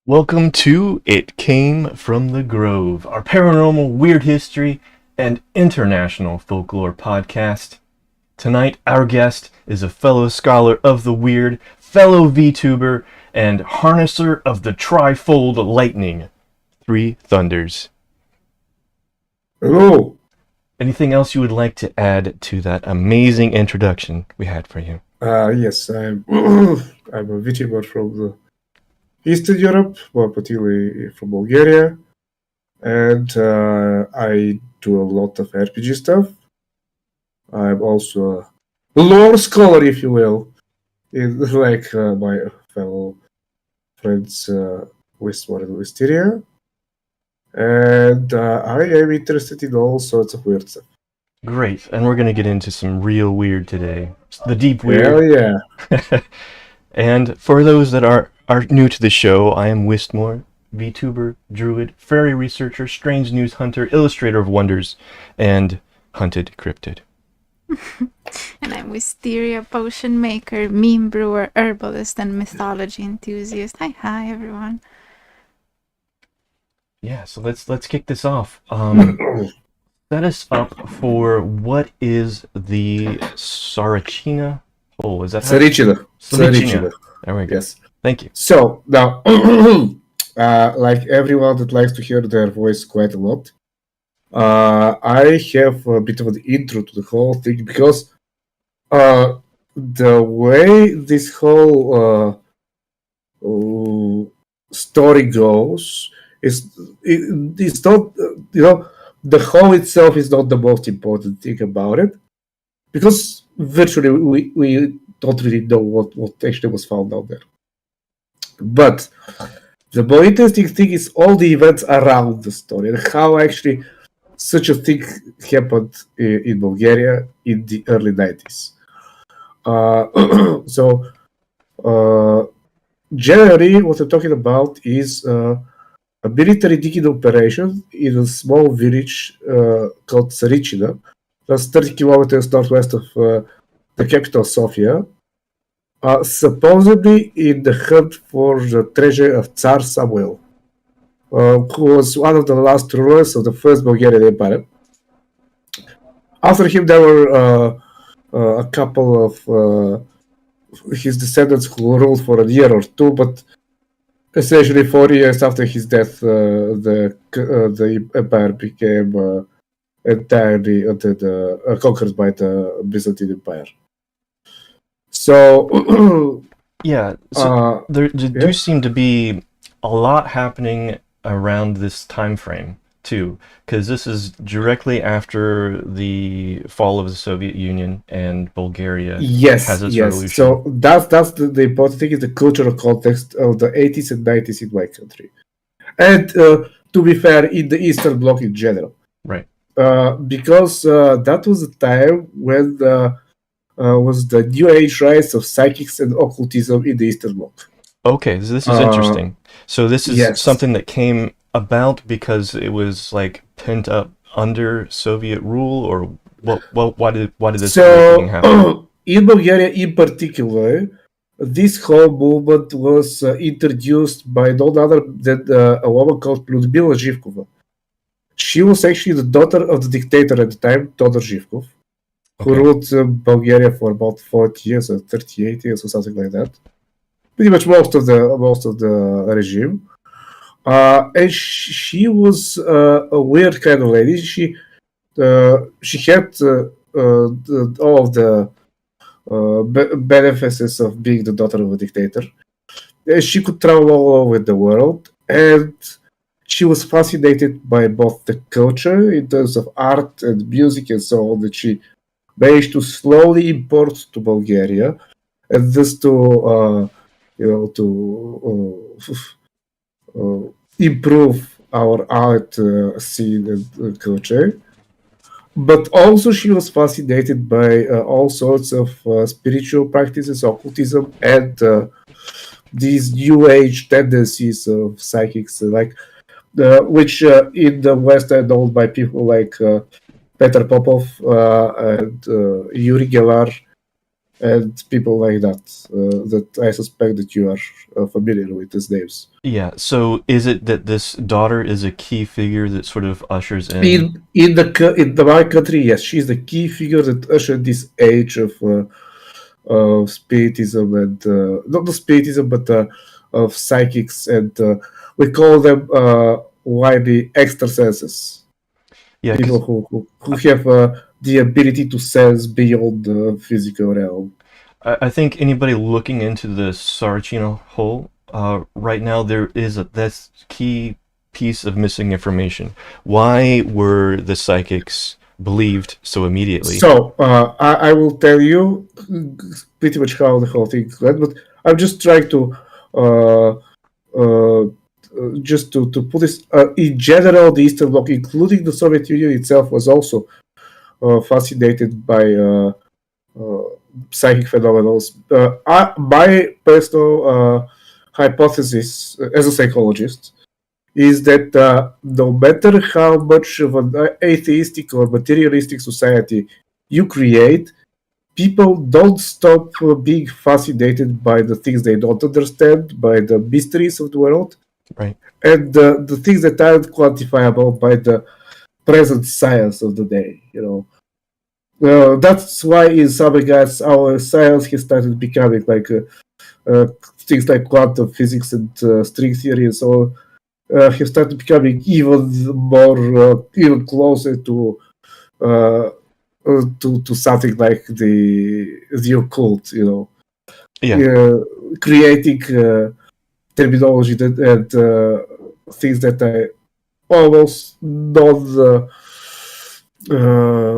Welcome to It Came from the Grove, our paranormal, weird history, and international folklore podcast. Tonight, our guest is a fellow scholar of the weird, fellow VTuber, and harnesser of the trifold lightning, 3Thunders. Hello. Anything else you would like to add to that amazing introduction we had for you? Yes, I'm I'm a VTuber from the Eastern Europe, more particularly from Bulgaria, and I do a lot of RPG stuff. I'm also a lore scholar, if you will, in like my fellow friends Wistmoor and Wisteria, and I am interested in all sorts of weird stuff. Great, and we're going to get into some real weird today. The deep weird. Hell yeah. And for those that are new to the show, I am Wistmoor, VTuber, druid, fairy researcher, strange news hunter, illustrator of wonders, and hunted cryptid. And I'm Wisteria, potion maker, meme brewer, herbalist, and mythology enthusiast. Hi everyone. Yeah, so let's kick this off. Set us up for what is the Tsarichina Hole? Is that how? Tsarichina. There we go. Yes. Thank you. So now, like everyone that likes to hear their voice quite a lot, I have a bit of an intro to the whole thing because the way this whole story goes it's not, the hole itself is not the most important thing about it, because virtually we don't really know what actually was found out there. But the more interesting thing is all the events around the story and how actually such a thing happened in Bulgaria in the early 90s. Generally, what I'm talking about is a military digging operation in a small village called Tsarichina, that's 30 kilometers northwest of the capital, Sofia, supposedly in the hunt for the treasure of Tsar Samuel, who was one of the last rulers of the first Bulgarian Empire. After him, there were a couple of his descendants who ruled for a year or two, but essentially 4 years after his death, the empire became entirely conquered by the Byzantine Empire. So yeah, so there do seem to be a lot happening around this time frame too, because this is directly after the fall of the Soviet Union and Bulgaria has its revolution. So that's the important thing, is the cultural context of the 80s and 90s in my country, and to be fair, in the Eastern Bloc in general, right? Because that was the time when was the new age rise of psychics and occultism in the Eastern Bloc. Okay, so this is interesting. So this is something that came about because it was like pent up under Soviet rule, or why did this thing happen? In Bulgaria in particular, this whole movement was introduced by none other than a woman called Lyudmila Zhivkova. She was actually the daughter of the dictator at the time, Todor Zhivkov, who ruled Bulgaria for about 40 years or 38 years or something like that. Pretty much most of the regime. And she was a weird kind of lady. She had all of the benefits of being the daughter of a dictator. She could travel all over the world, and she was fascinated by both the culture in terms of art and music and so on, that she managed to slowly import to Bulgaria, and this to improve our art scene and culture. But also she was fascinated by all sorts of spiritual practices, occultism, and these new age tendencies of psychics, like which in the West are known by people like Peter Popov and Yuri Gelar and people like that. That I suspect that you are familiar with these names. Yeah. So is it that this daughter is a key figure that sort of ushers in? In my country, yes, she's the key figure that ushered this age of spiritism and not the spiritism, but of psychics, and we call them widely extrasenses. Yeah, People 'cause who have the ability to sense beyond the physical realm. I think anybody looking into the Tsarichina Hole right now, there is this key piece of missing information. Why were the psychics believed so immediately? So I will tell you pretty much how the whole thing went, but I'm just trying to uh, uh, to put this in general. The Eastern Bloc, including the Soviet Union itself, was also fascinated by uh, psychic phenomena. My personal hypothesis as a psychologist is that no matter how much of an atheistic or materialistic society you create, people don't stop being fascinated by the things they don't understand, by the mysteries of the world, Right. and the things that aren't quantifiable by the present science of the day. That's why in some regards our science has started becoming like things like quantum physics and string theory and so on have started becoming even more, even closer uh, to something like the occult. Yeah. Creating terminology and things that are almost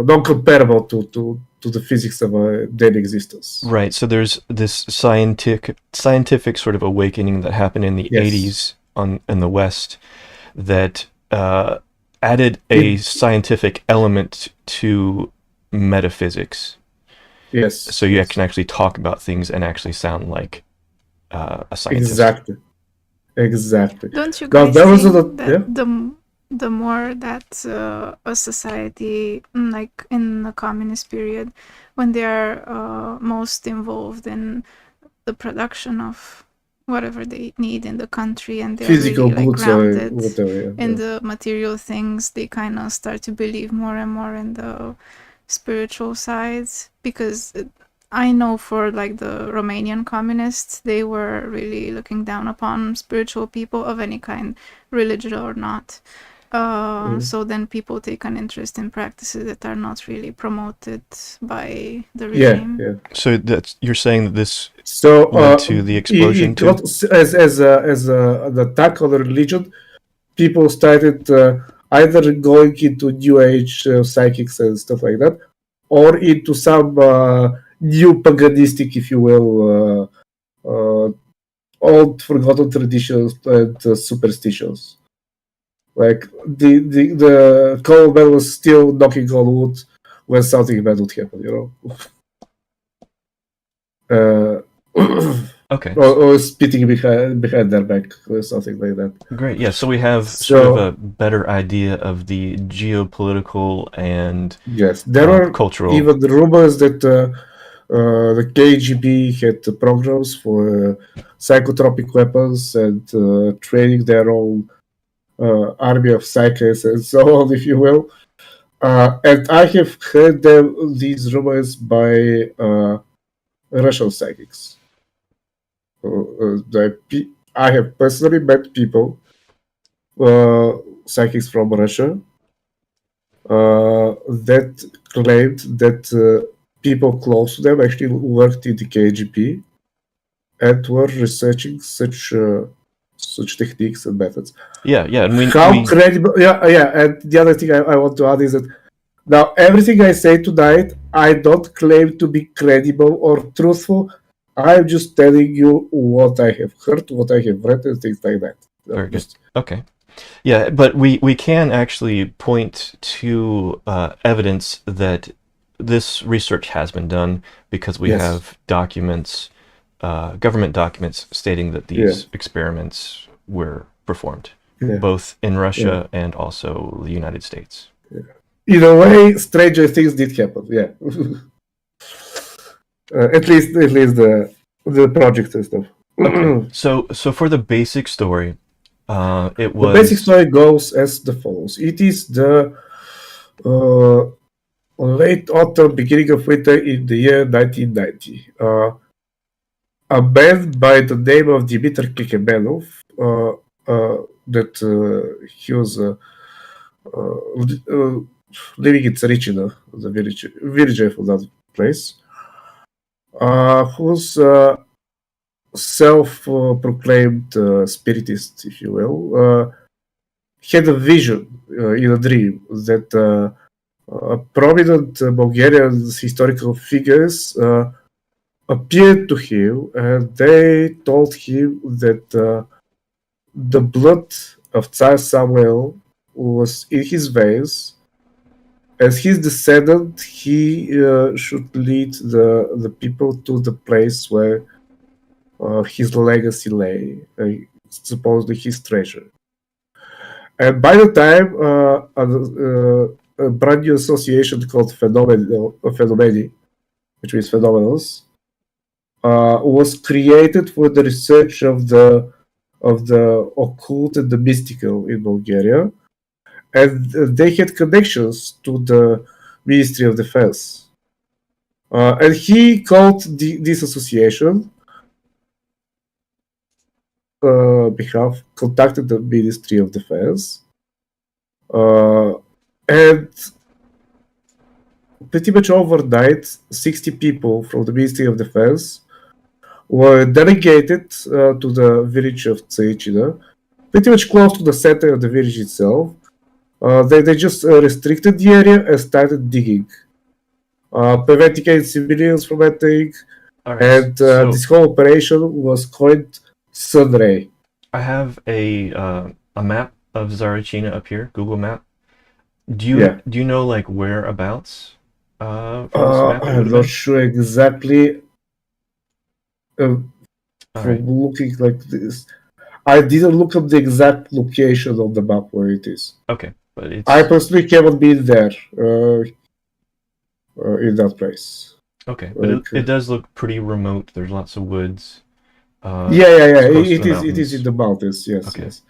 non-comparable to the physics of daily existence. Right. So there's this scientific sort of awakening that happened in the Yes. 80s in the West that added a scientific element to metaphysics. Yes. So you can actually talk about things and actually sound like a scientist. Exactly. Don't you Now, guys there was think that yeah? the more that a society, like in the communist period, when they are most involved in the production of whatever they need in the country, and they're Physical really like goods or grounded whatever. in the material things, they kind of start to believe more and more in the spiritual sides, because I know for like the Romanian communists, they were really looking down upon spiritual people of any kind, religious or not. So then people take an interest in practices that are not really promoted by the regime. Yeah. So you're saying that this So led to the explosion it too? got, as an attack on the religion, people started either going into New Age psychics and stuff like that, or into some new paganistic, if you will, old forgotten traditions and superstitions. Like the common man was still knocking on wood when something bad would happen, Okay. or spitting behind their back or something like that. Great. Yeah. So we have sort of a better idea of the geopolitical and Yes, there are cultural. even rumors that the KGB had programs for psychotropic weapons and training their own army of psychics and so on, if you will. And I have heard these rumors by Russian psychics. I have personally met people, psychics from Russia, that claimed that people close to them actually worked in the KGB and were researching such techniques and methods. Yeah. And How credible? Yeah. And the other thing I want to add is that now everything I say tonight, I don't claim to be credible or truthful. I'm just telling you what I have heard, what I have read, and things like that. Very good. Okay. Yeah, but we can actually point to evidence that this research has been done, because we have documents, government documents stating that these experiments were performed, both in Russia and also the United States. In a way, stranger things did happen. Yeah. At least the project and stuff. Okay. So for the basic story, it The basic was story goes as the follows. It is the uh, late autumn, beginning of winter in the year 1990. A man by the name of Dimitar Kekemenov, that he was living in Tsarichina, the village of that place, who's self-proclaimed spiritist, if you will, had a vision in a dream that prominent Bulgarian historical figures appeared to him, and they told him that the blood of Tsar Samuel was in his veins. As his descendant, he should lead the people to the place where his legacy lay, supposedly his treasure. And by the time a brand new association called Phenomeni, which means phenomenals, was created for the research of the occult and the mystical in Bulgaria, and they had connections to the Ministry of Defense. And he called this association behalf, contacted the Ministry of Defense, and pretty much overnight, 60 people from the Ministry of Defense were delegated to the village of Tsarichina, pretty much close to the center of the village itself. They just restricted the area and started digging, preventing any civilians from entering. all right. And So this whole operation was coined Sunray. I have a map of Tsarichina up here, Google Map. Yeah. Do you know like whereabouts from this map it would I'm have not been? sure exactly All from right. looking like this. I didn't look up the exact location on the map where it is. Okay, but I it's personally haven't been there in that place. okay, but Like, it does look pretty remote. There's lots of woods. yeah. It's close to It the is. It is in mountains. the mountains. Yes, Okay. yes.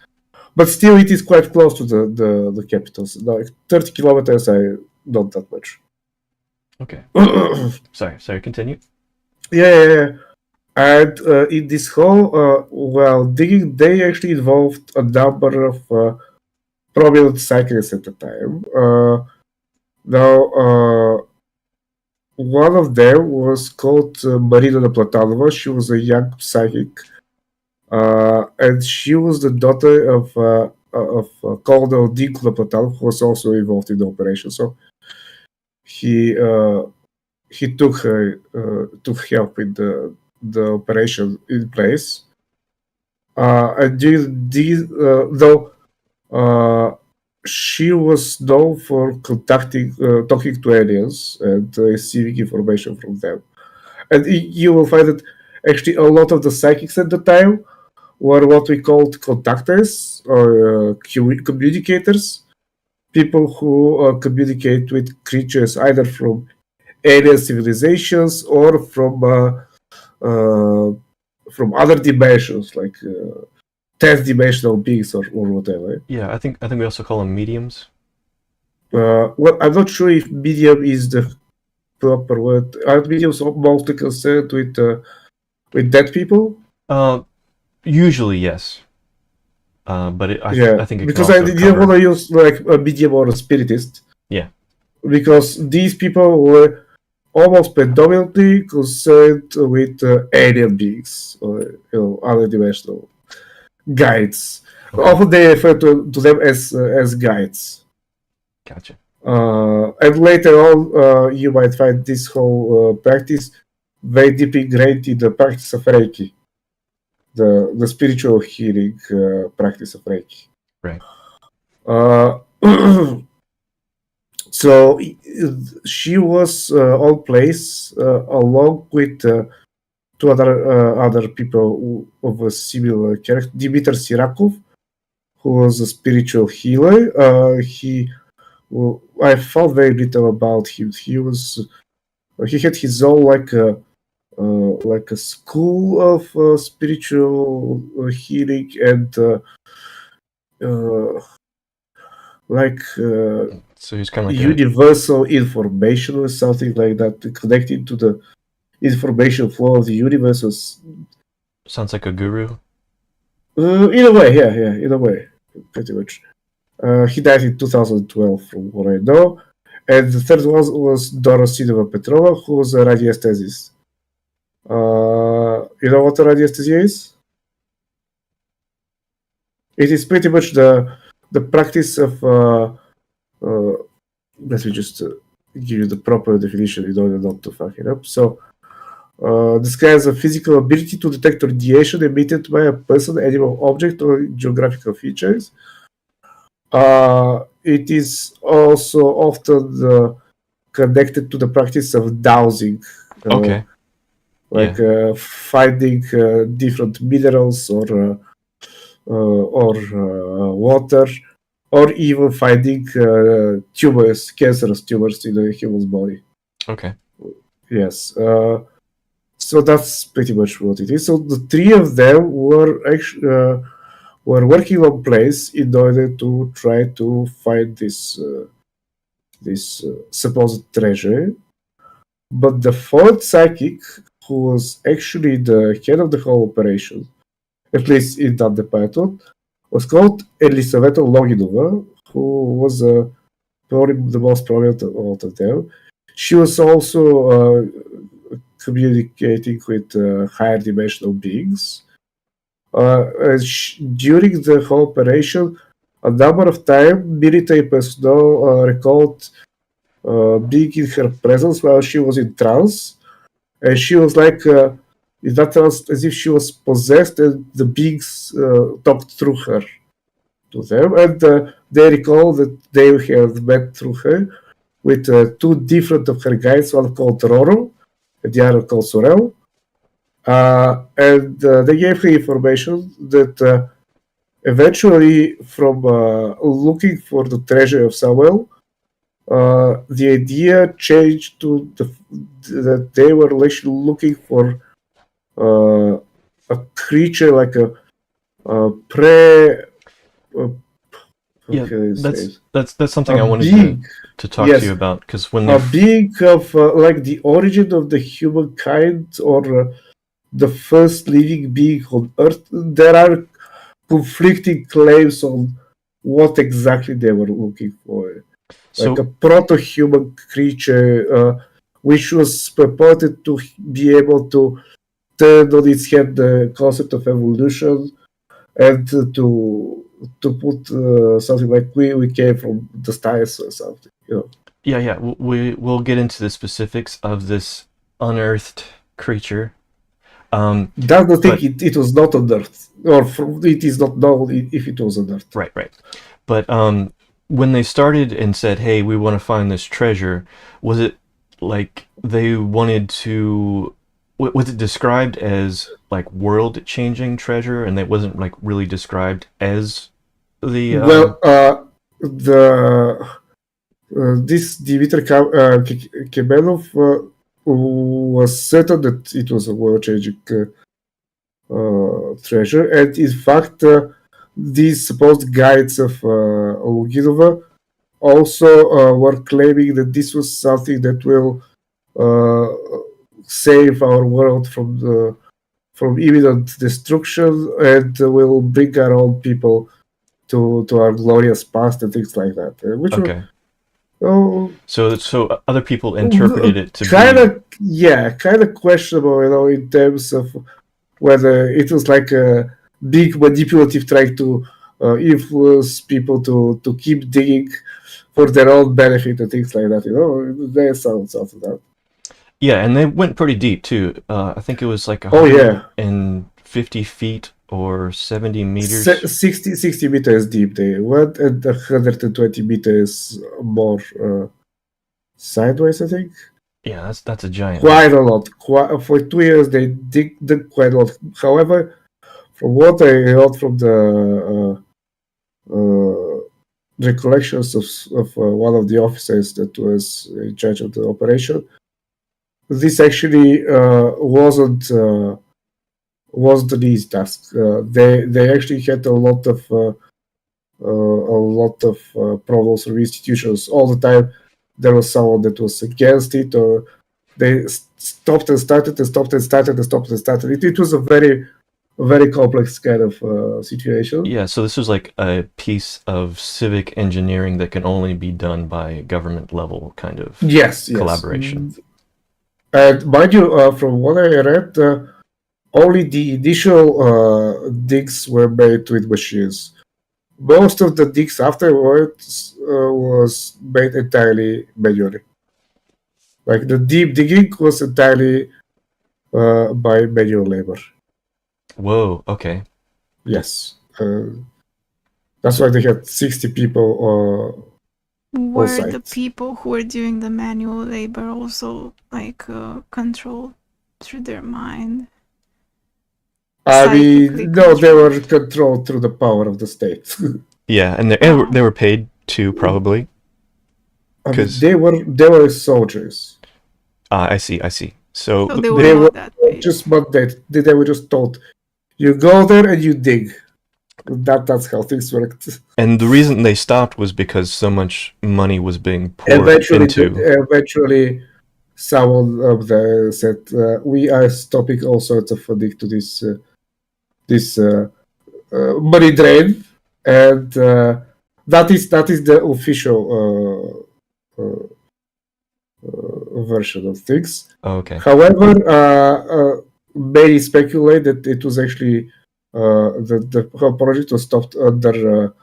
But still, it is quite close to the capitals. Like 30 kilometers, not that much. Okay. yeah. Sorry, continue. And in this whole digging, they actually involved a number of prominent cyclists at the time. Now, one of them was called Marina Platanova. She was a young psychic, and she was the daughter of Colonel Dinkula Platanov, who was also involved in the operation. So he took help in the operation in place. And during these, though she was known for talking to aliens and receiving information from them. And you will find that actually a lot of the psychics at the time were what we called contactors or communicators, people who communicate with creatures either from alien civilizations or from other dimensions, like 10th dimensional beings or whatever. Yeah, I think we also call them mediums. Well, I'm not sure if medium is the proper word. Are mediums mostly concerned with dead people? Usually yes. But I think it can because I also didn't cover. want to use like a medium or a spiritist. Yeah. Because these people were almost predominantly concerned with alien beings or other dimensional guides. Okay. Often they refer to them as guides. Gotcha. And later on, you might find this whole practice very deeply ingrained in the practice of Reiki, the spiritual healing practice of Reiki. Right. So she was on place along with two other people of a similar character. Dimitar Sirakov, who was a spiritual healer. I found very little about him. He had his own like a school of spiritual healing and like So he's kind of like universal information or something like that, connecting to the information flow of the universe. sounds like a guru. In a way, yeah, in a way, pretty much. He died in 2012, from what I know. And the third one was Dorosidova Petrova, who was a radiesthesist. You know what a radiesthesia is? It is pretty much the practice of. Let me just give you the proper definition in order not to fuck it up. So, describes a physical ability to detect radiation emitted by a person, animal, object, or geographical features. It is also often connected to the practice of dowsing. Okay. Like finding different minerals or water, or even finding tumors, cancerous tumors in the human's body. Okay. Yes. So that's pretty much what it is. So the three of them were actually were working on plans in order to try to find this supposed treasure. But the fourth psychic, who was actually the head of the whole operation, at least in that department, was called Elisaveta Loginova, who was probably the most prominent of them. She was also communicating with higher dimensional beings. During the whole operation, a number of times, military personnel recalled being in her presence while she was in trance, and she was like in that trance as if she was possessed, and the beings talked through her to them, and they recall that they had met through her with two different of her guides, one called Roro and the other called Sorel. And they gave her information that eventually, from looking for the treasure of Samuel, the idea changed to that they were actually looking for a creature like a prey. Yeah, that's something I wanted being, to talk yes, to you about, because when a being of like the origin of the humankind, or the first living being on Earth. There are conflicting claims on what exactly they were looking for. Like a proto-human creature, which was purported to be able to turn on its head the concept of evolution, and to put something like we came from the stars or something. Yeah. We'll get into the specifics of this unearthed creature. That's the thing. It was not on Earth, or it is not known if it was on Earth. Right. But when they started and said, "Hey, we want to find this treasure," was it like they wanted to? Was it described as like world-changing treasure, and that wasn't like really described as the? This Dimitar Kekemenov was certain that it was a world-changing treasure, and in fact, these supposed guides of Loginova also were claiming that this was something that will save our world from imminent destruction, and will bring our own people to our glorious past and things like that. Which okay. So other people interpreted it to kind of questionable, in terms of whether it was like a big manipulative trying to influence people to keep digging for their own benefit and things like that. There sounds of that. Yeah, and they went pretty deep too. I think it was like 150 feet or 70 meters. 60 meters deep they went, and 120 meters more sideways, I think. Yeah, that's a giant. Quite a lot. For 2 years they dig quite a lot. However, from what I heard from the recollections of one of the officers that was in charge of the operation, this actually wasn't an easy task. They actually had a lot of problems with institutions all the time. There was someone that was against it, or they stopped and started and stopped and started and stopped and started. It was a very complex kind of situation. Yeah, so this was like a piece of civic engineering that can only be done by government level kind of Yes. collaboration. And mind you, from what I read, only the initial digs were made with machines. Most of the digs afterwards was made entirely manually. Like the deep digging was entirely by manual labor. Whoa, okay. Yes. That's why they had 60 people Were site. the people who were doing the manual labor also like controlled through their mind? I Psychically mean, no, they controlled. were controlled through the power of the state. Yeah, and they were paid too, probably. I mean, 'Cause- they were soldiers. I see. So So they were They not were that paid. just mandated. They were just told, you go there and you dig. That's how things worked. and the reason they stopped was because so much money was being poured into. Eventually, someone up there said, "We are stopping all sorts of funding to this money drain," and that is the official version of things. Okay. However, many speculate that it was actually the whole project was stopped under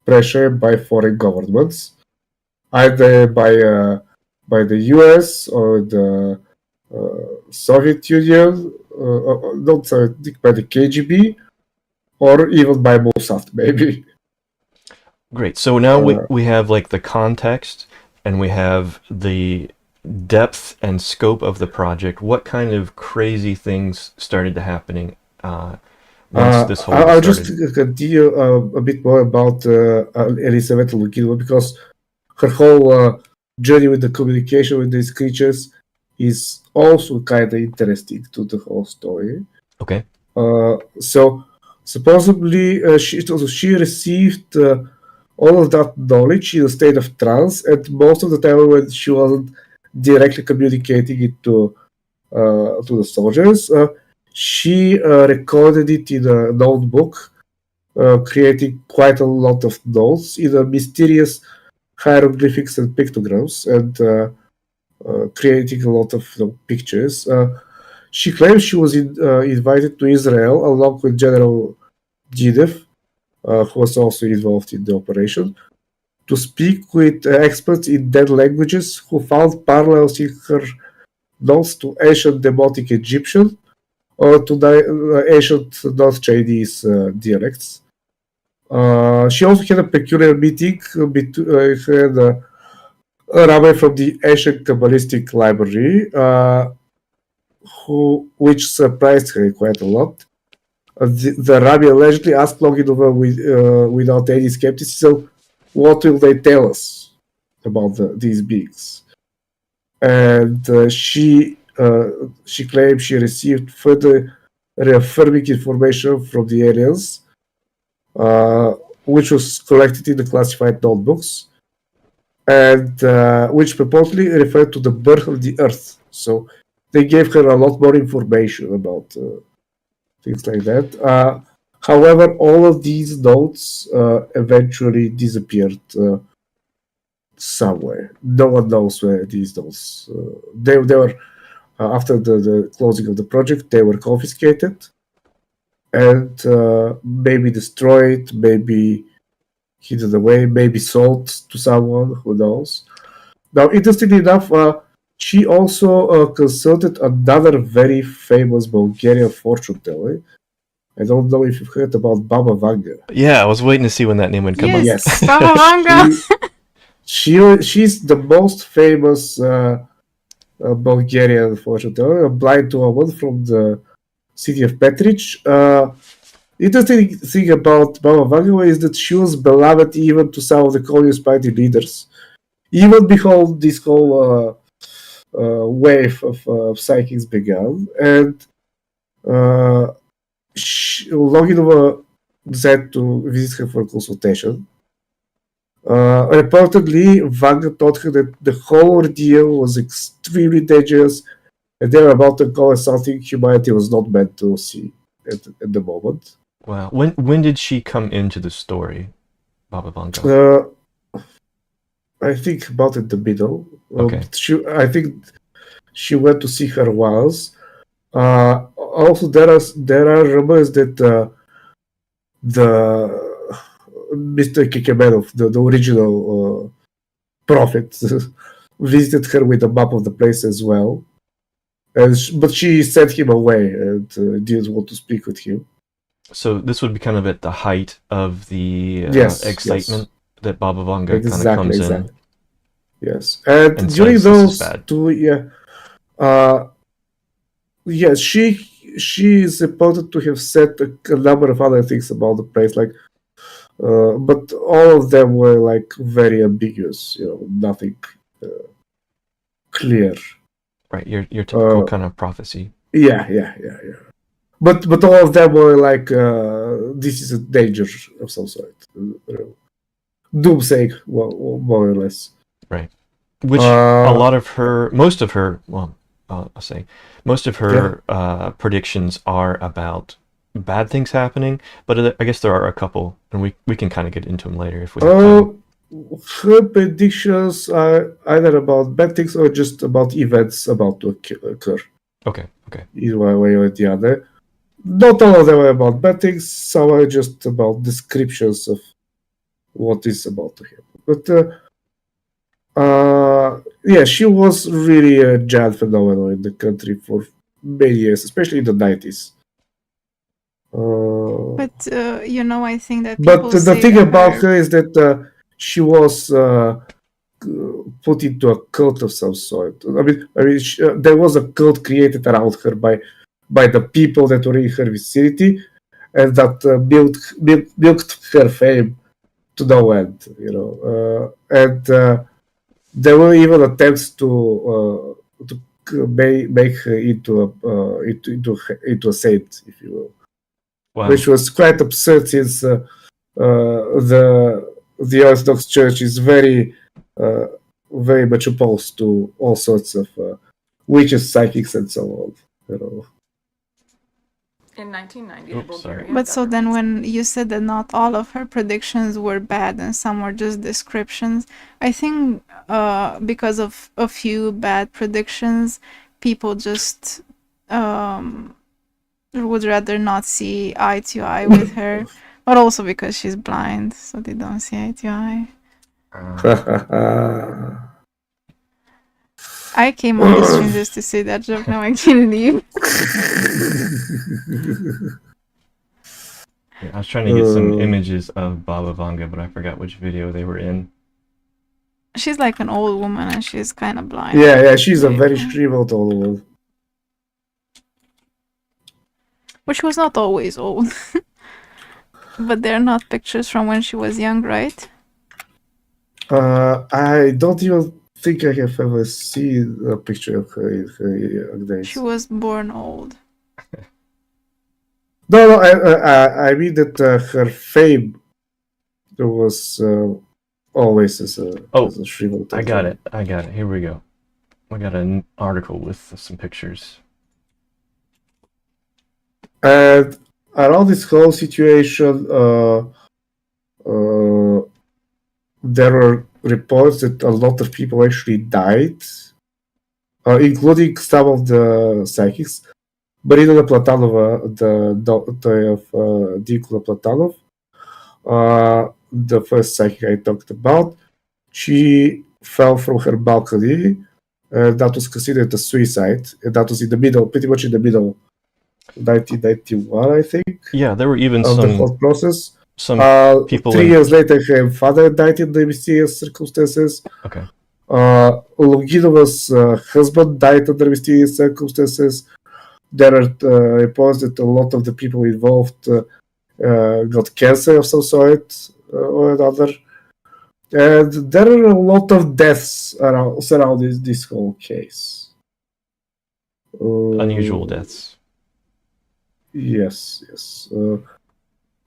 pressure by foreign governments, either by the US or the Soviet Union, not Soviet, by the KGB, or even by Mossad, maybe. Great. So now we have like the context and we have the depth and scope of the project. What kind of crazy things started to happening once this whole I'll started? just continue a bit more about Elizabeth Lugilova, because her whole journey with the communication with these creatures is also kind of interesting to the whole story. Okay. So supposedly she received all of that knowledge in a state of trance, and most of the time when she wasn't directly communicating it to the soldiers, she recorded it in a notebook, creating quite a lot of notes in a mysterious hieroglyphics and pictograms, and creating a lot of pictures. She claims she was invited to Israel along with General Gidev, who was also involved in the operation, to speak with experts in dead languages who found parallels in her notes to ancient Demotic Egyptian or to the ancient North Chinese dialects. She also had a peculiar meeting between a rabbi from the ancient Kabbalistic library, which surprised her quite a lot. The rabbi allegedly asked Longin without any skepticism, what will they tell us about these beings? And she claimed she received further reaffirming information from the aliens, which was collected in the classified notebooks, and which purportedly referred to the birth of the Earth. So they gave her a lot more information about things like that. However, all of these notes eventually disappeared somewhere. No one knows where these notes. They were after the closing of the project. They were confiscated and maybe destroyed, maybe hidden away, maybe sold to someone. Who knows? Now, interestingly enough, she also consulted another very famous Bulgarian fortune teller. I don't know if you've heard about Baba Vanga. Yeah, I was waiting to see when that name would come up. Yes, Baba Vanga. She's the most famous Bulgarian fortune teller, a blind woman from the city of Petrich. Interesting thing about Baba Vanga is that she was beloved even to some of the Communist Party leaders. Even behold this whole wave of psychics began, and Loginova decided to visit her for a consultation. Reportedly, Vanga told her that the whole ordeal was extremely dangerous, and they were about to cause something humanity was not meant to see at the moment. Wow. When did she come into the story, Baba Vanga? I think about in the middle. Okay. I think she went to see her once. Also, there are rumors that the Mr. Kekemenov, the original prophet, visited her with a map of the place as well. But she sent him away and didn't want to speak with him. So this would be kind of at the height of the excitement that Baba Vanga kind of comes in. Yes, and during those 2 years, yes, she is reported to have said a number of other things about the place, like, but all of them were like very ambiguous. Nothing clear. Right, your typical kind of prophecy. Yeah. But all of them were like, this is a danger of some sort. Doomsday, more or less. Right. Which most of her predictions are about bad things happening, but I guess there are a couple, and we can kind of get into them later if we have time. Her predictions are either about bad things or just about events about to occur. Okay. Either one way or the other. Not all of them are about bad things, some are just about descriptions of what is about to happen. But she was really a giant phenomenon in the country for many years, especially in the 90s. But I think that But the thing about her is that she was put into a cult of some sort. I mean, there was a cult created around her by the people that were in her vicinity, and that milked her fame to no end. And there were even attempts to make her into a saint, if you will. Wow. Which was quite absurd, since the Orthodox Church is very much opposed to all sorts of witches, psychics, and so on. In 1990, Bulgaria. But so then, when you said that not all of her predictions were bad and some were just descriptions, I think because of a few bad predictions, people just would rather not see eye to eye with her, but also because she's blind, so they don't see eye to eye. I came on the stream just to say that joke. Now I can leave. Yeah, I was trying to get some images of Baba Vanga, but I forgot which video they were in. She's like an old woman, and she's kind of blind. Yeah, she's a very shriveled old woman. Which was not always old. But they're not pictures from when she was young, right? I don't even think I have ever seen a picture of her in her young days. She was born old. No, I mean that her fame was always as a shriveled. I got it. Here we go. I got an article with some pictures. And around this whole situation, there were reports that a lot of people actually died, including some of the psychics. Marina Platanova, the daughter of Nikola Platanov, the first psychic I talked about, she fell from her balcony. That was considered a suicide, and that was pretty much in the middle. 1991, I think. Yeah, there were even the whole process. Some people. 3 years later, her father died in the mysterious circumstances. Okay. Loginova's husband died under mysterious circumstances. There are reports that a lot of the people involved got cancer of some sort or another. And there are a lot of deaths surrounding this whole case. Unusual deaths. Yes.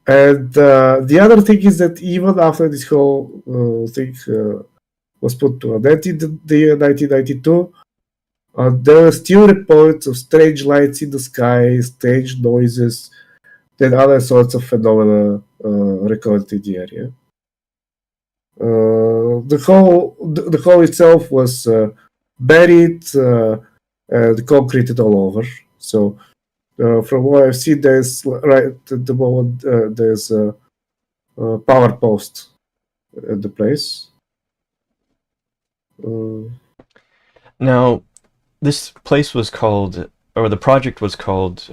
And the other thing is that even after this whole thing was put to an end in the year 1992, there were still reports of strange lights in the sky, strange noises, and other sorts of phenomena recorded in the area. The hole itself was buried and concreted all over. So from what I've seen, there's right at the moment there's a power post at the place. Now, this place was called, or the project was called.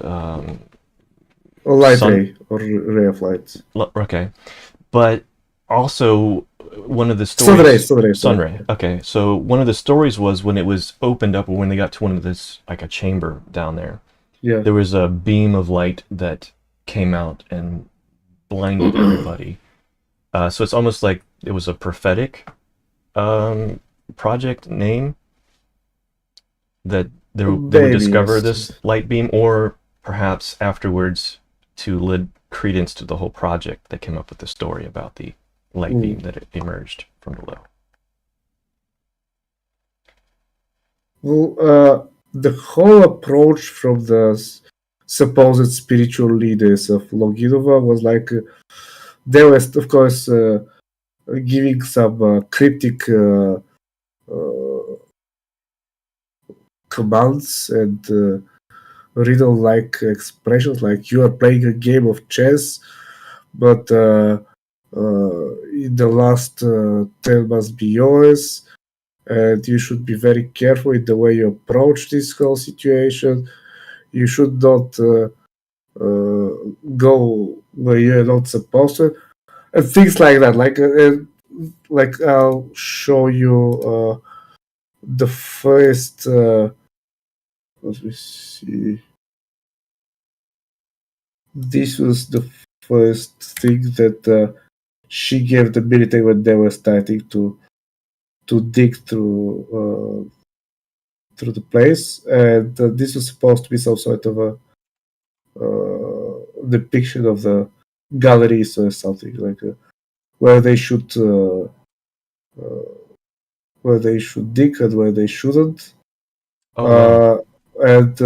A light Sun- ray or ray of light. Okay, but also one of the stories. Sunray. Sunray. Okay, so one of the stories was when it was opened up, or when they got to one of this, like a chamber down there. Yeah. There was a beam of light that came out and blinded everybody. So it's almost like it was a prophetic project name that they would discover yes. this light beam, or perhaps afterwards to lend credence to the whole project, they came up with the story about the light beam that it emerged from below. Well, the whole approach from the supposed spiritual leaders of Loginova was like they were, of course, giving some cryptic commands and riddle-like expressions, like you are playing a game of chess, but in the last 10 must be yours, and you should be very careful in the way you approach this whole situation. You should not go where you're not supposed to, and things like that. Like I'll show you the first. Let me see. This was the first thing that she gave the military when they were starting to dig through the place, and this was supposed to be some sort of a depiction of the galleries or something, like where they should dig and where they shouldn't. Oh, wow. And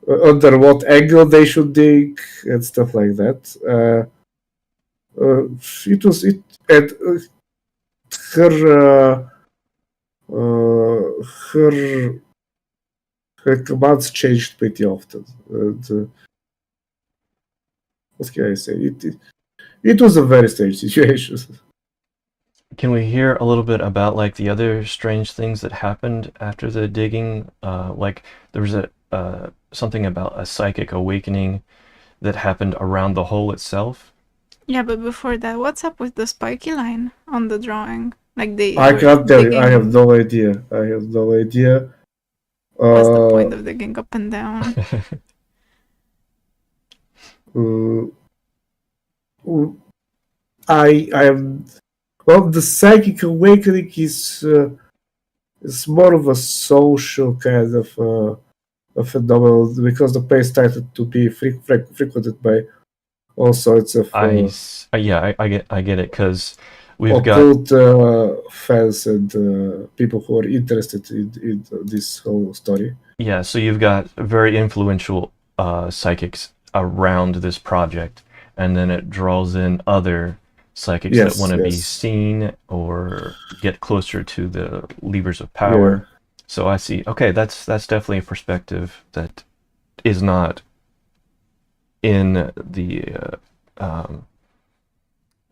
under what angle they should dig and stuff like that. And her commands changed pretty often. And, what can I say? It was a very strange situation. Can we hear a little bit about like the other strange things that happened after the digging? Like there was a something about a psychic awakening that happened around the hole itself. Yeah, but before that, what's up with the spiky line on the drawing? Like they I were can't tell you. digging. I have no idea. What's the point of digging up and down? I am. Well, the psychic awakening is more of a social kind of a phenomenon, because the place started to be frequented by all sorts of I get it, because we've got occult fans and people who are interested in this whole story. Yeah, so you've got very influential psychics around this project, and then it draws in other psychics that want to be seen or get closer to the levers of power. Yeah. So I see. Okay, that's definitely a perspective that is not in the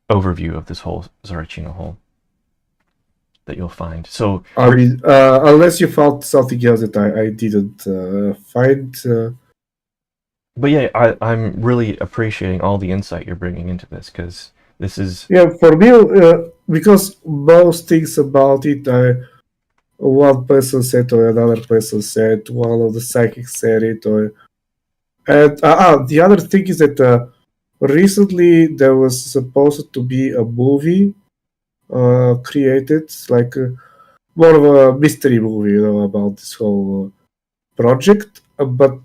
overview of this whole Tsarichina Hole that you'll find. So I mean, unless you found something else that I didn't find. But yeah, I'm really appreciating all the insight you're bringing into this, because this is... Yeah, for me, because most things about it, one person said or another person said, one of the psychics said it, and the other thing is that recently there was supposed to be a movie created, like more of a mystery movie, about this whole project. But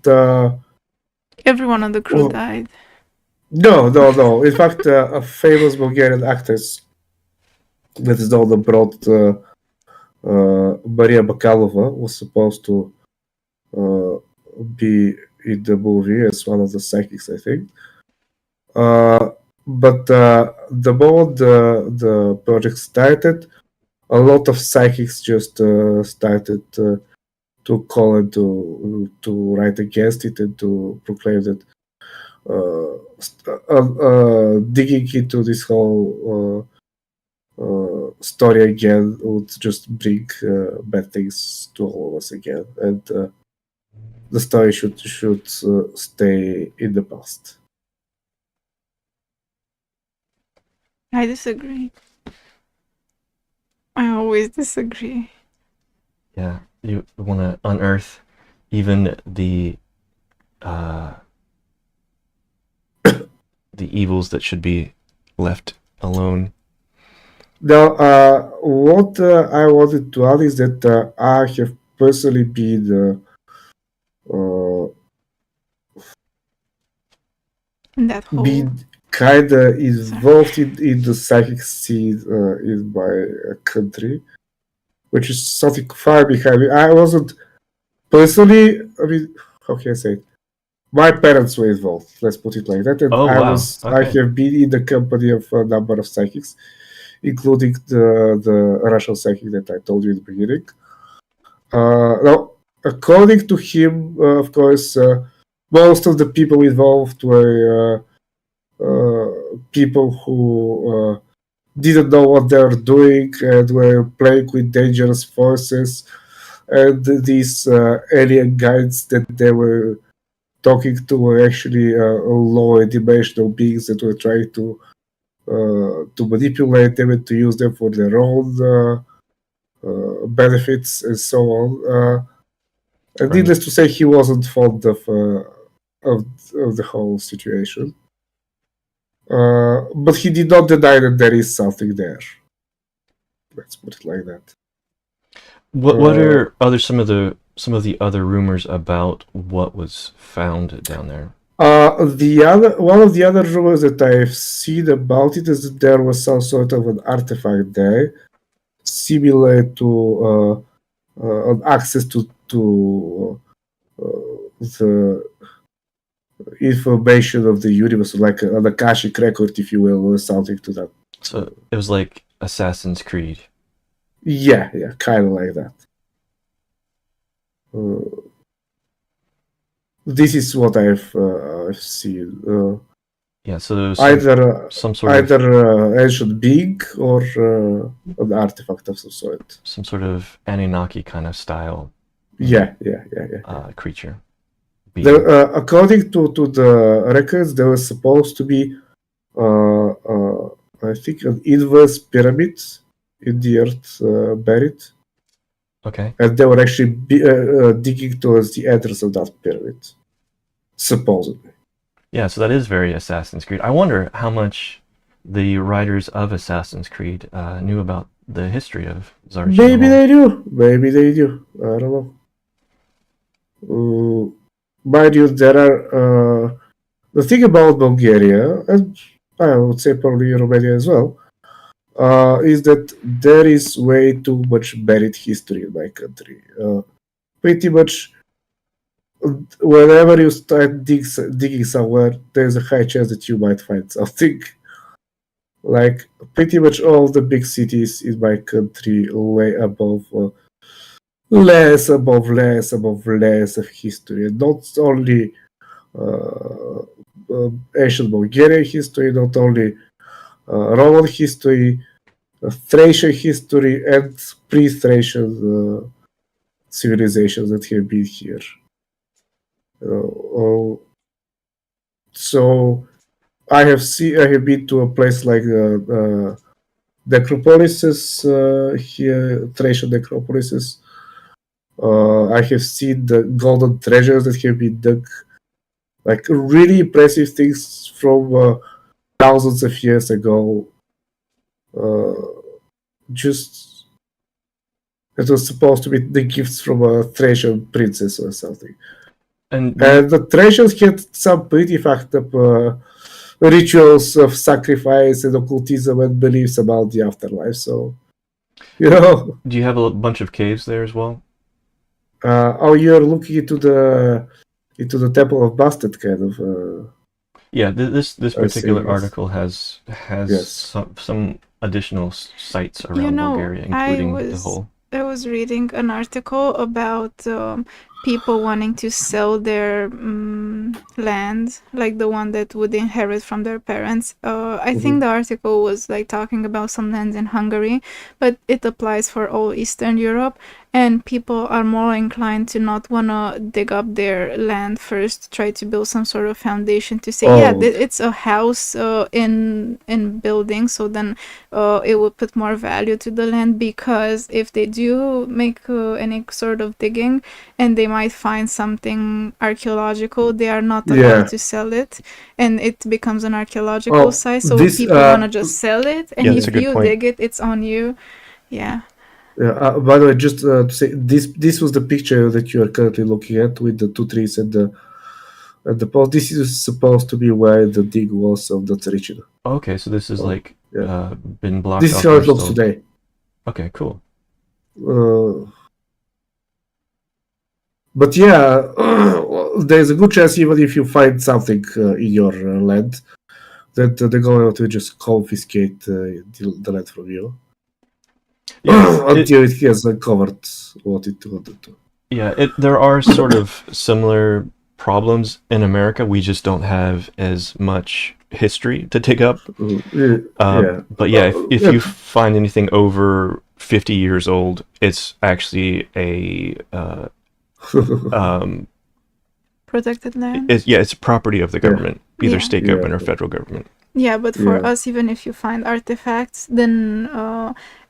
Everyone on the crew oh, died. no. In fact, a famous Bulgarian actress that is known abroad, Maria Bakalova, was supposed to be in the movie as one of the psychics, I think. But the moment the project started, a lot of psychics just started to call and to write against it and to proclaim that digging into this whole story again would just bring bad things to all of us again, and the story should stay in the past. I disagree. I always disagree. Yeah, you want to unearth even the evils that should be left alone. Now, what I wanted to add is that I have personally been In that hole. been kind of involved in the psychic scene in my country, which is something far behind me. I wasn't personally, I mean, how can I say it? My parents were involved, let's put it like that. And Oh, wow. I Okay. have been in the company of a number of psychics, including the Russian psychic that I told you in the beginning. Now, according to him, of course, most of the people involved were people who didn't know what they were doing and were playing with dangerous forces, and these alien guides that they were talking to were actually lower dimensional beings that were trying to manipulate them and to use them for their own benefits and so on. And Right. needless to say, he wasn't fond of the whole situation. But he did not deny that there is something there. Let's put it like that. What are some of the other rumors about what was found down there? One of the other rumors that I've seen about it is that there was some sort of an artifact there, similar to an access to the information of the universe, like an Akashic record, if you will, or something to that. So it was like Assassin's Creed. Yeah, kind of like that. This is what I've seen. Yeah, so there was Either some sort of ancient being or an artifact of some sort. some sort of Anunnaki kind of style Yeah. creature. According to the records, there was supposed to be, I think, an inverse pyramid in the earth buried, Okay. and they were actually digging towards the entrance of that pyramid, supposedly. Yeah, so that is very Assassin's Creed. I wonder how much the writers of Assassin's Creed knew about the history of Tsarichina Maybe Hole. Maybe they do. I don't know. Mind you, there are the thing about Bulgaria, and I would say probably Romania as well, is that there is way too much buried history in my country. Pretty much, whenever you start digging somewhere, there's a high chance that you might find something. Like pretty much all the big cities in my country lay above less of history, and not only ancient Bulgarian history, not only Roman history, Thracian history, and pre-Thracian civilizations that have been here. So I have been to a place like necropolises here, Thracian necropolises. I have seen the golden treasures that have been dug, like really impressive things from thousands of years ago. Just It was supposed to be the gifts from a Thracian princess or something. And The Thracians had some pretty fucked up rituals of sacrifice and occultism and beliefs about the afterlife. So, you know, do you have a bunch of caves there as well? you're looking into the Temple of Bastet, kind of. Yeah, this I see, particular yes. article has Yes. some additional sites around You know, Bulgaria, I including the was whole. I was reading an article about people wanting to sell their land, like the one that would inherit from their parents. I think the article was like talking about some lands in Hungary, but it applies for all Eastern Europe. And people are more inclined to not want to dig up their land first, try to build some sort of foundation to say, yeah, it's a house in building. So then it would put more value to the land, because if they do make any sort of digging and they might find something archaeological, they are not allowed to sell it, and it becomes an archaeological site. So people want to just sell it, and Yeah, that's a if good you point. dig it, it's on you. Yeah. By the way, just to say, this was the picture that you are currently looking at with the two trees and the pole. This is supposed to be where the dig was of the Tsarichina. Okay, so this is like yeah. been blocked This is off how or it looks sold. today. Okay, cool. But yeah, there's a good chance, even if you find something in your land, that they're going to just confiscate the land from you. Yeah, until it has covered what it wanted to. Yeah, there are sort of similar problems in America. We just don't have as much history to dig up. But yeah, if you find anything over 50 years old, it's actually a Protected land. It's property of the government, either state government or federal government. Yeah, but for us, even if you find artifacts, then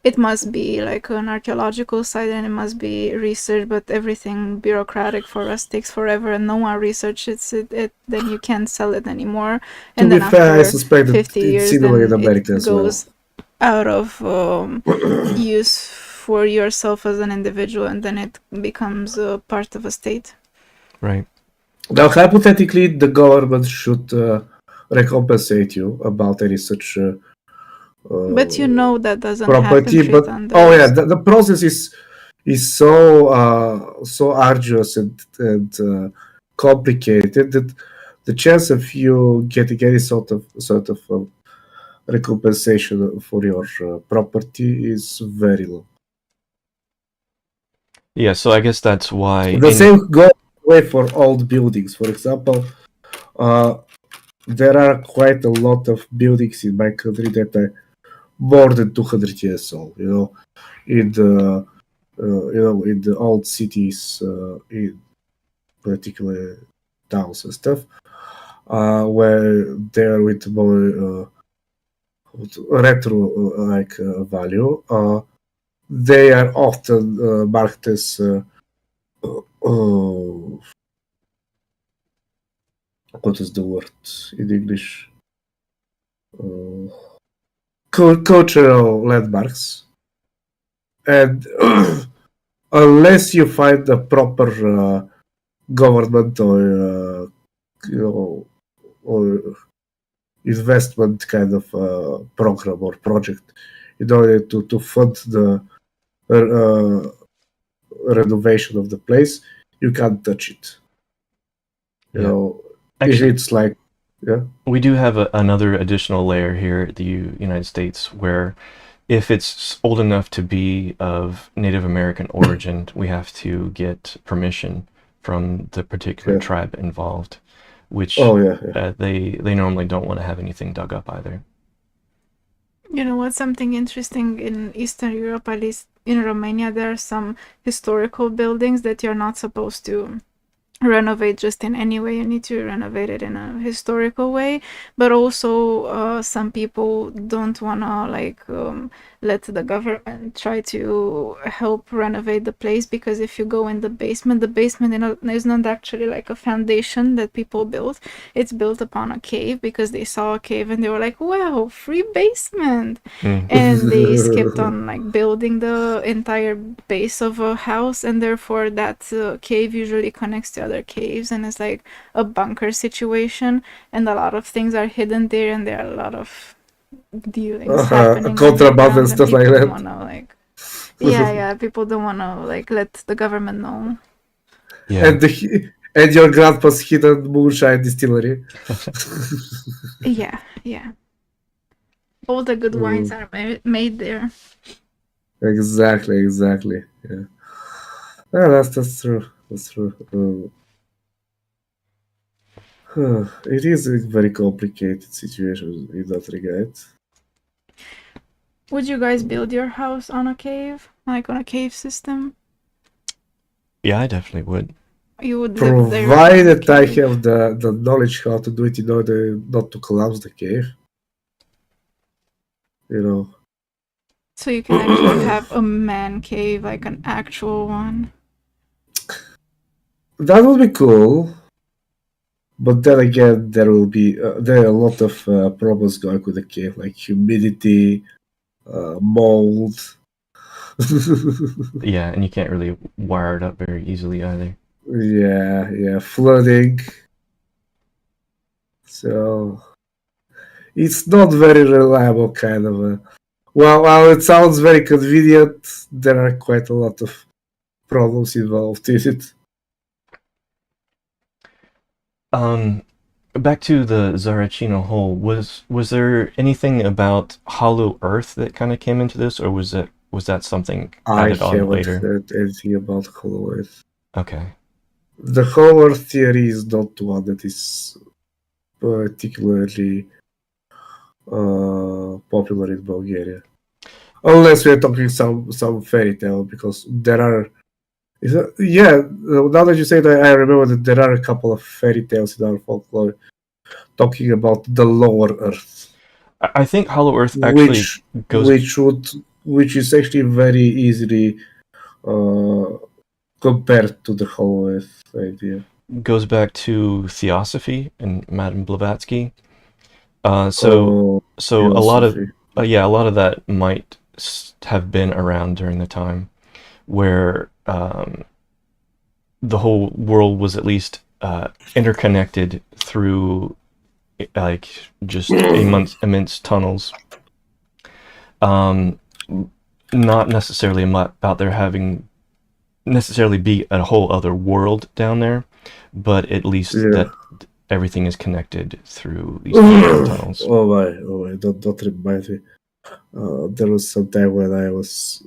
it must be like an archaeological site and it must be researched, but everything bureaucratic for us takes forever and no one researches it, then you can't sell it anymore. And to then be fair, I after suspect 50 it's years, similar in then America it as well. goes out of use for yourself as an individual, and then it becomes a part of a state. Right. Now, hypothetically, the government should recompensate you about any such but you know that doesn't property. happen. But the process is so arduous and complicated that the chance of you getting any sort of recompensation for your property is very low. Yeah, so I guess that's why the same goes away for old buildings. For example, there are quite a lot of buildings in my country that are more than 200 years old. You know, in the old cities, in particular towns and stuff, where they're with more retro value. They are often marked as what is the word in English? Cultural landmarks, and unless you find a proper government or or investment kind of program or project in order to fund the renovation of the place, you can't touch it. You know, actually, it's like we do have another additional layer here at the United States where if it's old enough to be of Native American origin, we have to get permission from the particular tribe involved, which they normally don't want to have anything dug up either. You know what's something interesting in Eastern Europe, at least in Romania, there are some historical buildings that you're not supposed to renovate just in any way. You need to renovate it in a historical way, but also some people don't want to like let the government try to help renovate the place, because if you go in the basement is not actually like a foundation that people built. It's built upon a cave, because they saw a cave and they were like, wow, free basement. And they skipped on like building the entire base of a house, and therefore that cave usually connects to other caves, and it's like a bunker situation, and a lot of things are hidden there, and there are a lot of dealings happening contraband and underground, stuff people like don't that. want to like yeah, people don't want to like let the government know. Yeah. And your grandpa's hidden moonshine distillery. Yeah, all the good wines are made there. Exactly. Yeah. That's true. That's true. It is a very complicated situation in that regard. Would you guys build your house on a cave, like on a cave system? Yeah, I definitely would. You would live there in a Provided I cave. have the knowledge how to do it in order not to collapse the cave. You know. So you can actually have a man cave, like an actual one. That would be cool. But then again, there will be there are a lot of problems going with the cave, like humidity, mold. Yeah, and you can't really wire it up very easily either. Yeah, flooding. So it's not very reliable, kind of. While it sounds very convenient, there are quite a lot of problems involved in it. Back to the Tsarichina Hole. Was there anything about Hollow Earth that kind of came into this, or was that something I added on haven't later? heard anything about Hollow Earth. Okay. The Hollow Earth theory is not one that is particularly popular in Bulgaria, unless we're talking some fairy tale, because there are. Now that you say that, I remember that there are a couple of fairy tales in our folklore talking about the lower Earth, I think Hollow Earth actually goes. which is actually very easily compared to the Hollow Earth idea. Goes back to Theosophy and Madame Blavatsky. So a lot of a lot of that might have been around during the time where the whole world was at least interconnected through like just immense tunnels. Not necessarily about there having necessarily be a whole other world down there, but at least that everything is connected through these tunnels. Oh my! Don't remind me. There was some time when I was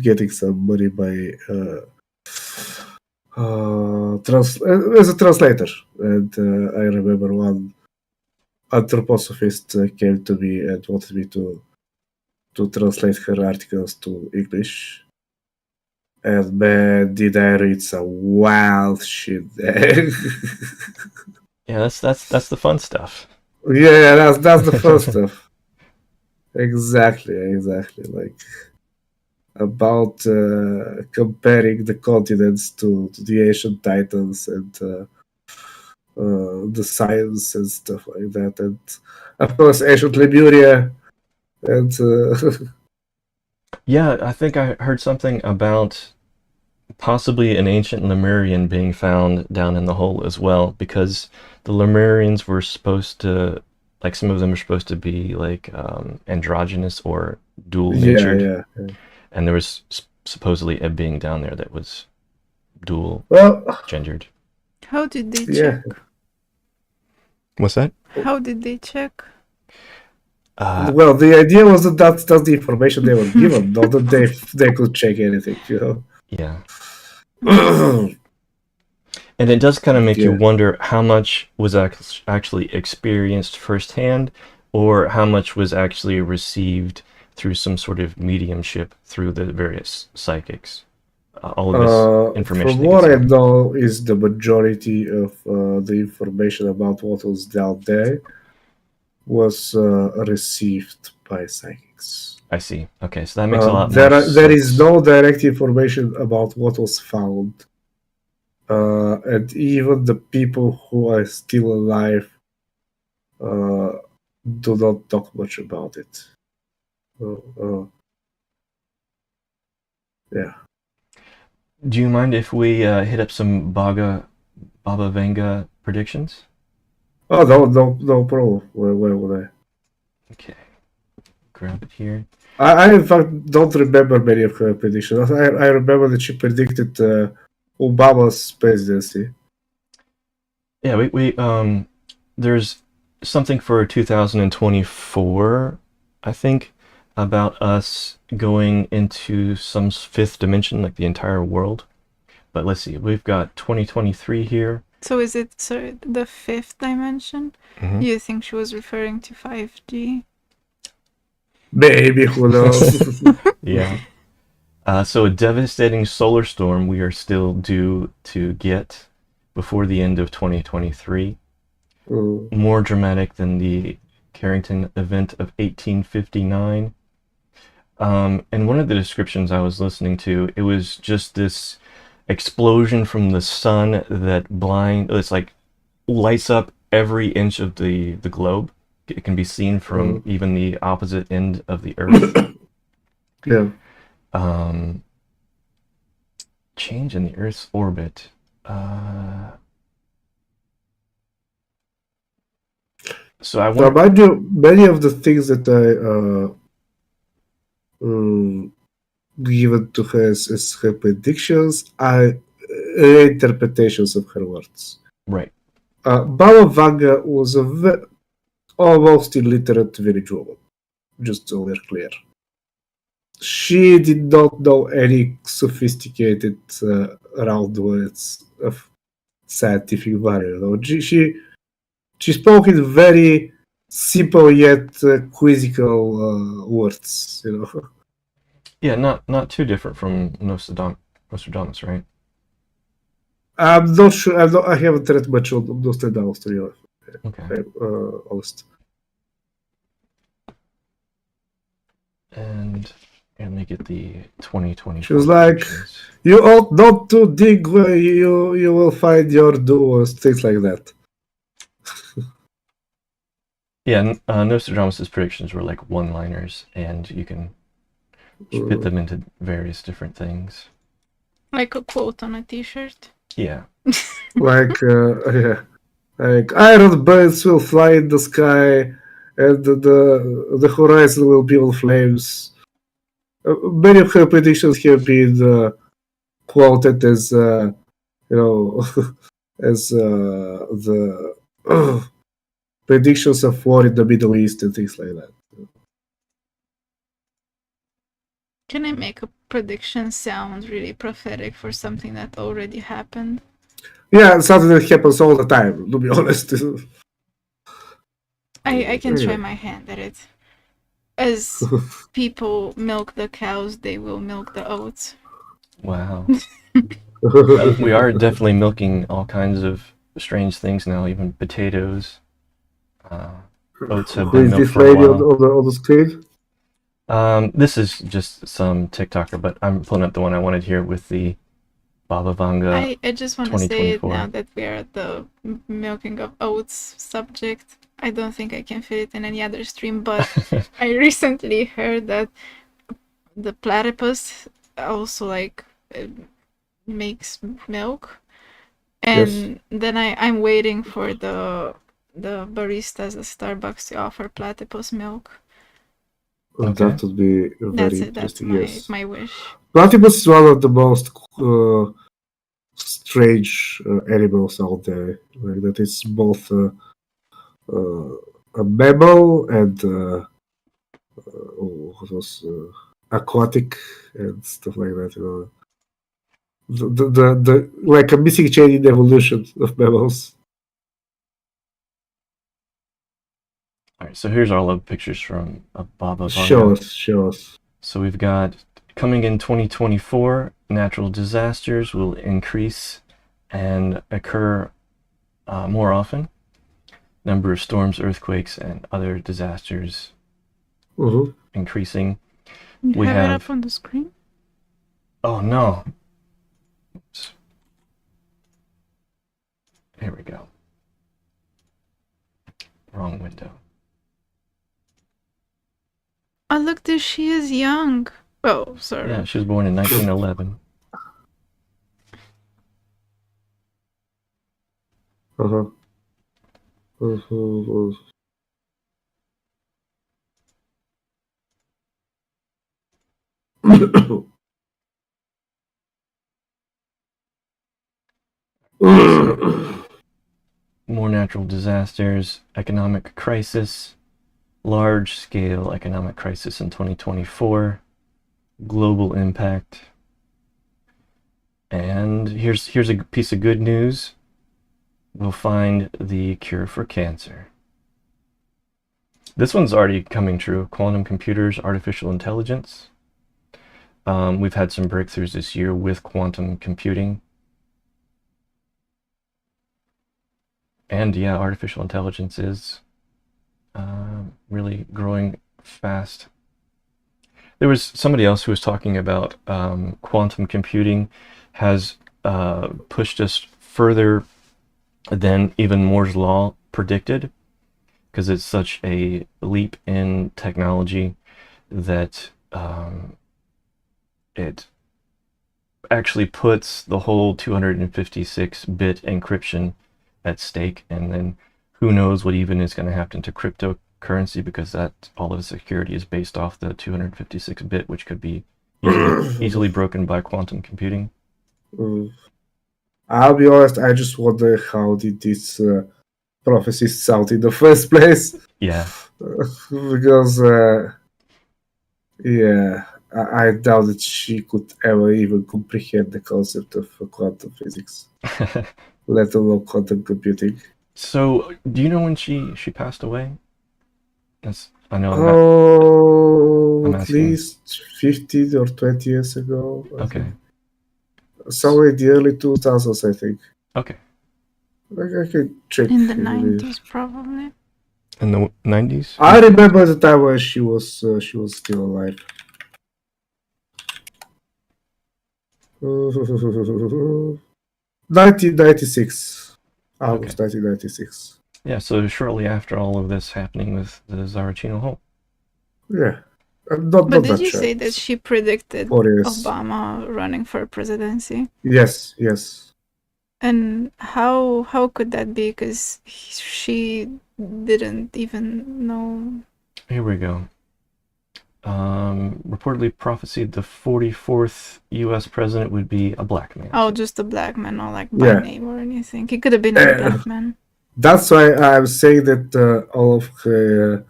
getting some money by as a translator, and I remember one anthroposophist came to me and wanted me to translate her articles to English. And man, did I read some wild shit there. Yeah, that's the fun stuff. Yeah, that's the fun stuff. Exactly. Like about comparing the continents to the ancient titans and the science and stuff like that, and of course ancient Lemuria and Yeah, I think I heard something about possibly an ancient Lemurian being found down in the hole as well, because the Lemurians were supposed to, like, some of them were supposed to be like androgynous or dual natured. Yeah. And there was supposedly a being down there that was dual gendered. How did they check? What's that? How did they check? Well, the idea was that that's the information they were given, not that they could check anything, you know. Yeah. And it does kind of make you wonder how much was actually experienced firsthand, or how much was actually received through some sort of mediumship through the various psychics. all of this information? From what I know, is the majority of the information about what was down there was received by psychics. I see. Okay, so that makes a lot more sense. There is no direct information about what was found. And even the people who are still alive do not talk much about it. Yeah. Do you mind if we hit up some Baba Vanga predictions? Oh, no problem. Where would I? Okay, grab it here. I in fact don't remember many of her predictions. I remember that she predicted Obama's presidency. Yeah, we there's something for 2024, I think, about us going into some fifth dimension, like the entire world. But let's see, we've got 2023 here. So is it the fifth dimension? Mm-hmm. You think she was referring to 5G? Maybe, who knows? Yeah. So a devastating solar storm we are still due to get before the end of 2023. More dramatic than the Carrington event of 1859. And one of the descriptions I was listening to, it was just this explosion from the sun that it's like lights up every inch of the globe. It can be seen from even the opposite end of the earth. Yeah. Change in the Earth's orbit. So I wonder... mind you, many of the things that I given to her as her predictions are reinterpretations of her words. Right. Baba Vanga was a almost illiterate village woman, just so we're clear. She did not know any sophisticated round words of scientific value. She spoke in very simple yet quizzical words, you know. Yeah, not too different from Nostradamus, right? I'm not sure. I haven't read much on Nostradamus, to be honest. Okay. Honest. And let me get the 2020. She was like, "You ought not to dig where you will find your doors," things like that. Yeah, Nostradamus' predictions were like one-liners, and you can fit them into various different things. Like a quote on a t-shirt? Yeah. Like iron birds will fly in the sky, and the horizon will be on flames. Many of her predictions have been quoted as as the predictions of war in the Middle East and things like that. Can I make a prediction sound really prophetic for something that already happened? Yeah, something that happens all the time, to be honest. I can try my hand at it. As people milk the cows, they will milk the oats. Wow. We are definitely milking all kinds of strange things now, even potatoes. Oats have been milked for a while. On the screen? This is just some TikToker, but I'm pulling up the one I wanted here with the Baba Vanga. I just want to say it now that we are at the milking of oats subject. I don't think I can fit it in any other stream, but I recently heard that the platypus also makes milk, and then I'm waiting for the baristas at Starbucks to offer platypus milk. Okay. That would be very interesting. That's my wish. Platypus is one of the most strange animals out there. Like that, it's both a mammal and aquatic and stuff like that. You know, the like a missing chain in evolution of mammals. All right, so here's all the pictures from Baba Vanga. Show us. So we've got coming in 2024, natural disasters will increase and occur more often. Number of storms, earthquakes, and other disasters increasing. You We have it have- up on the screen? Oh no. Oops. Here we go. Wrong window. Oh, look, there she is young. Oh, sorry. Yeah, she was born in 1911. More natural disasters, economic crisis, large-scale economic crisis in 2024, global impact. And here's a piece of good news. We'll find the cure for cancer. This one's already coming true. Quantum computers, artificial intelligence. We've had some breakthroughs this year with quantum computing. And yeah, artificial intelligence is really growing fast. There was somebody else who was talking about quantum computing has pushed us further than even Moore's Law predicted, because it's such a leap in technology that it actually puts the whole 256-bit encryption at stake, and then who knows what even is going to happen to cryptocurrency, because that all of the security is based off the 256-bit, which could be easily broken by quantum computing. I'll be honest, I just wonder how did this prophecy sound in the first place. Yeah. Because I doubt that she could ever even comprehend the concept of quantum physics, let alone quantum computing. So, do you know when she passed away? I know. I'm At asking. least 15 or 20 years ago. I Okay. think. Somewhere in the early 2000s, I think. Okay. I can check. In the 90s, probably. In the 90s? I remember the time when she was still alive. 1996. August 1996. Yeah, so shortly after all of this happening with the Tsarichina Hole. Yeah. But did you say that she predicted 4 years. Obama running for presidency? Yes. And how could that be? Because she didn't even know. Here we go. Reportedly prophesied the 44th U.S. president would be a black man. Oh, just a black man, not like by name or anything. He could have been a black man. That's why I'm saying that all of her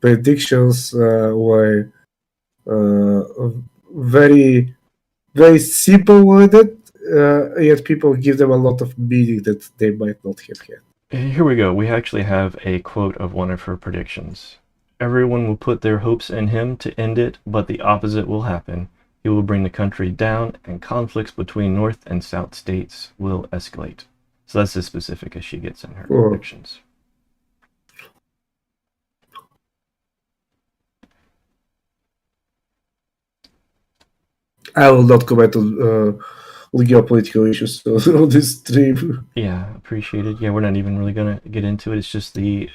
predictions were very, very simple worded, yet people give them a lot of meaning that they might not have had. Here we go. We actually have a quote of one of her predictions. Everyone will put their hopes in him to end it, but the opposite will happen. He will bring the country down, and conflicts between North and South states will escalate. So that's as specific as she gets in her predictions. I will not comment on geopolitical issues on this stream. Yeah, appreciated. Yeah, we're not even really going to get into it. It's just the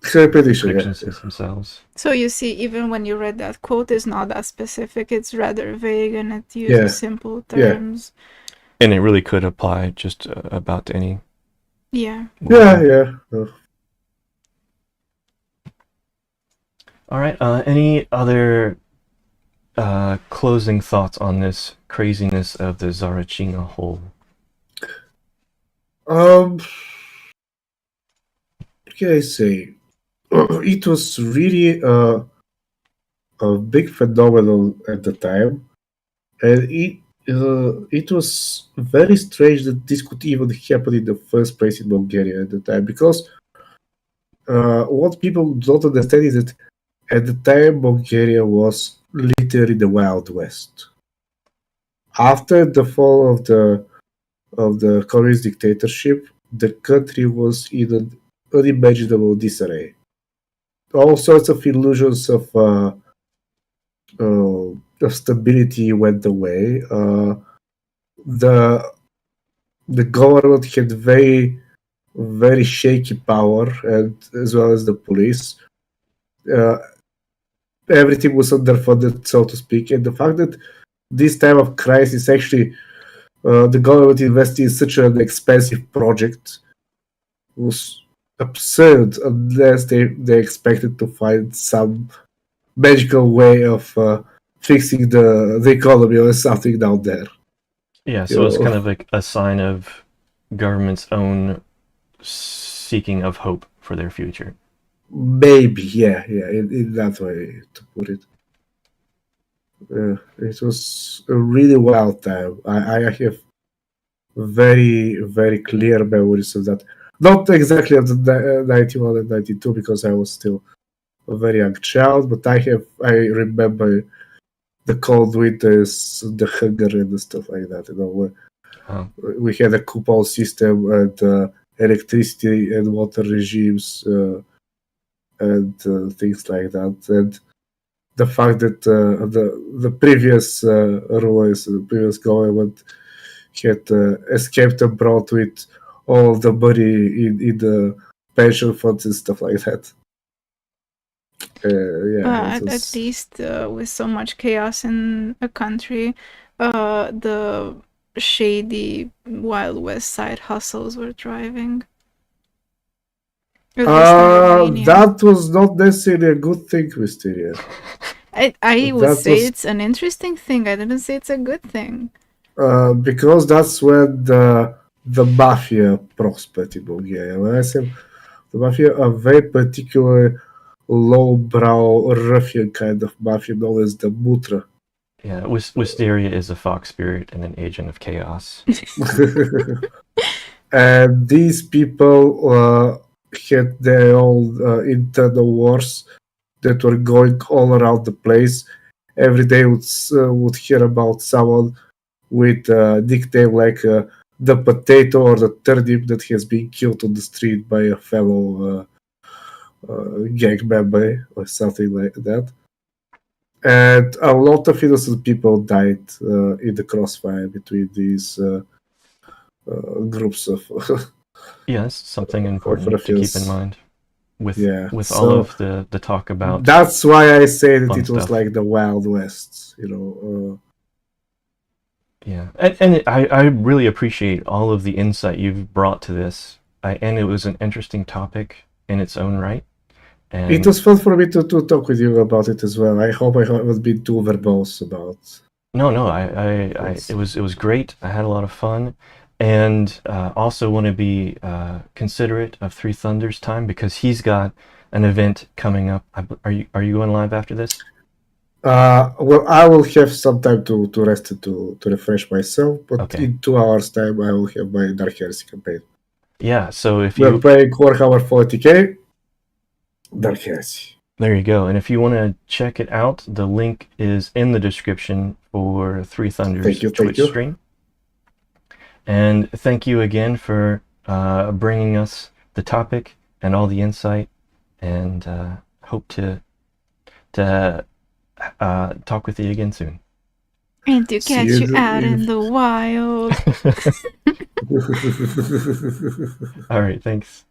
predictions themselves. So you see, even when you read that quote, it's not that specific. It's rather vague, and it uses simple terms. And it really could apply just about to any. Yeah. All right. Any other closing thoughts on this craziness of the Tsarichina Hole? What can I say? It was really a big phenomenon at the time, and it was very strange that this could even happen in the first place in Bulgaria at the time, because what people don't understand is that at the time Bulgaria was literally the Wild West. after the fall of the communist dictatorship, the country was in an unimaginable disarray. All sorts of illusions of stability went away. The government had very shaky power, and as well as the police. Everything was underfunded, so to speak, and the fact that this time of crisis actually the government invested in such an expensive project was absurd, unless they expected to find some magical way of fixing the economy or something down there. Yeah, so it's kind of like a sign of government's own seeking of hope for their future. Maybe, yeah, in that way to put it. It was a really wild time. I have very clear memories of that. Not exactly of the 91 and 92 because I was still a very young child, but I remember the cold winters, the hunger and stuff like that. You know, we had a coupon system and electricity and water regimes and things like that. And the fact that the previous rulers, the previous government had escaped abroad with all the money in the pension funds and stuff like that. At least with so much chaos in a country, the shady Wild West side hustles were thriving. That was not necessarily a good thing, Wisteria. I would say it's an interesting thing. I didn't say it's a good thing. Because that's when the mafia prospered in Bulgaria. When I say the mafia, a very particular lowbrow, ruffian kind of mafia known as the Mutra. Yeah, Wisteria is a fox spirit and an agent of chaos. And these people had their own internal wars that were going all around the place. Every day would hear about someone with a nickname like the potato or the turnip that has been killed on the street by a fellow gang member or something like that. And a lot of innocent people died in the crossfire between these groups of yes, something important to keep in mind with all of the talk about. That's why I say that it was stuff. like the Wild West, you know. Yeah, and I really appreciate all of the insight you've brought to this. And it was an interesting topic in its own right. And it was fun for me to talk with you about it as well. I hope I haven't been too verbose about. No, it was great. I had a lot of fun, and also want to be considerate of 3Thunders' time because he's got an event coming up. Are you going live after this? Well, I will have some time to rest and to refresh myself, but in 2 hours' time, I will have my Dark Heresy campaign. Yeah, so if we're playing Warhammer 40k, Dark Heresy. There you go. And if you want to check it out, the link is in the description for 3Thunders' Twitch stream. And thank you again for bringing us the topic and all the insight, and hope to talk with you again soon. And to catch you out in the wild. All right, thanks.